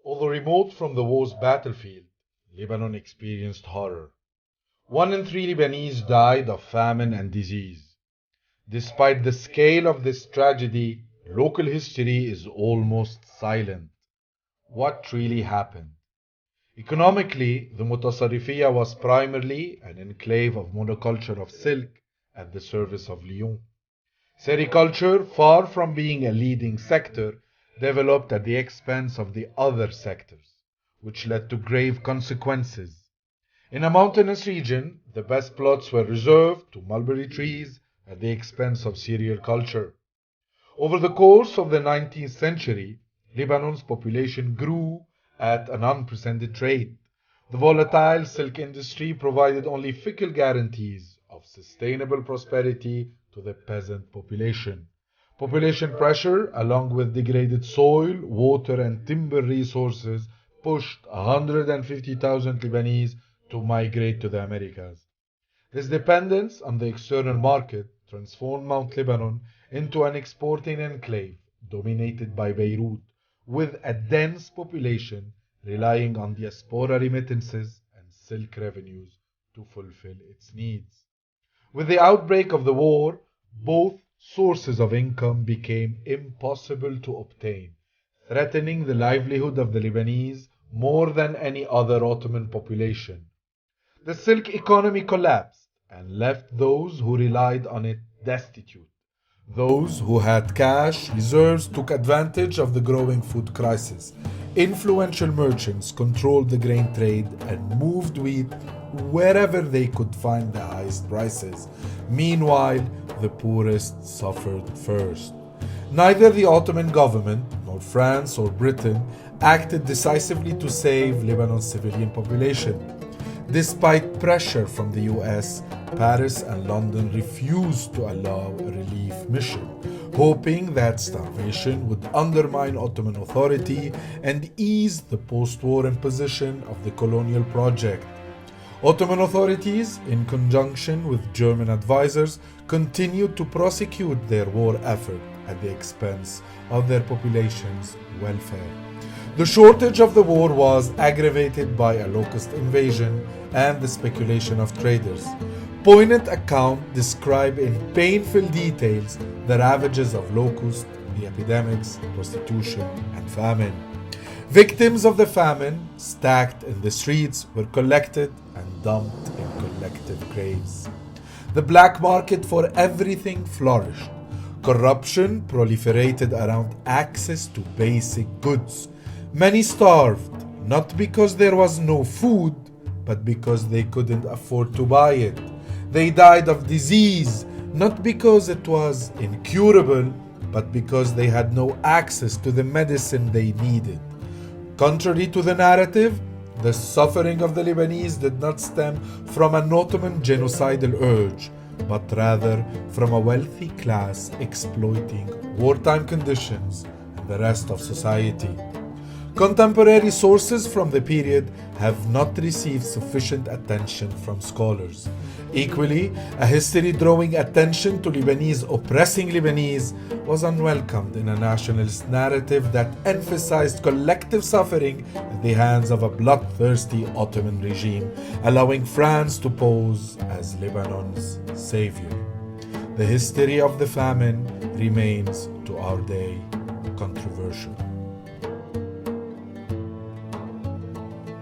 Although remote from the war's battlefield, Lebanon experienced horror. 1 in 3 Lebanese died of famine and disease. Despite the scale of this tragedy, local history is almost silent. What really happened? Economically, the Mutasarrifiyya was primarily an enclave of monoculture of silk at the service of Lyon. Sericulture, far from being a leading sector, developed at the expense of the other sectors, which led to grave consequences. In a mountainous region, the best plots were reserved to mulberry trees at the expense of cereal culture. Over the course of the 19th century, Lebanon's population grew at an unprecedented rate. The volatile silk industry provided only fickle guarantees of sustainable prosperity to the peasant population. Population pressure, along with degraded soil, water, and timber resources, pushed 150,000 Lebanese to migrate to the Americas. This dependence on the external market transformed Mount Lebanon into an exporting enclave dominated by Beirut, with a dense population relying on diaspora remittances and silk revenues to fulfill its needs. With the outbreak of the war, both sources of income became impossible to obtain, threatening the livelihood of the Lebanese more than any other Ottoman population. The silk economy collapsed and left those who relied on it destitute. Those who had cash reserves took advantage of the growing food crisis. Influential merchants controlled the grain trade and moved wheat wherever they could find the highest prices. Meanwhile, the poorest suffered first. Neither the Ottoman government, nor France or Britain, acted decisively to save Lebanon's civilian population. Despite pressure from the US, Paris and London refused to allow a relief mission, hoping that starvation would undermine Ottoman authority and ease the post-war imposition of the colonial project. Ottoman authorities, in conjunction with German advisors, continued to prosecute their war effort at the expense of their population's welfare. The shortage of the war was aggravated by a locust invasion and the speculation of traders. Poignant accounts describe in painful details the ravages of locusts, the epidemics, prostitution, and famine. Victims of the famine, stacked in the streets, were collected and dumped in collective graves. The black market for everything flourished. Corruption proliferated around access to basic goods. Many starved, not because there was no food, but because they couldn't afford to buy it. They died of disease, not because it was incurable, but because they had no access to the medicine they needed. Contrary to the narrative, the suffering of the Lebanese did not stem from an Ottoman genocidal urge, but rather from a wealthy class exploiting wartime conditions and the rest of society. Contemporary sources from the period have not received sufficient attention from scholars. Equally, a history drawing attention to Lebanese oppressing Lebanese was unwelcomed in a nationalist narrative that emphasized collective suffering at the hands of a bloodthirsty Ottoman regime, allowing France to pose as Lebanon's savior. The history of the famine remains to our day controversial.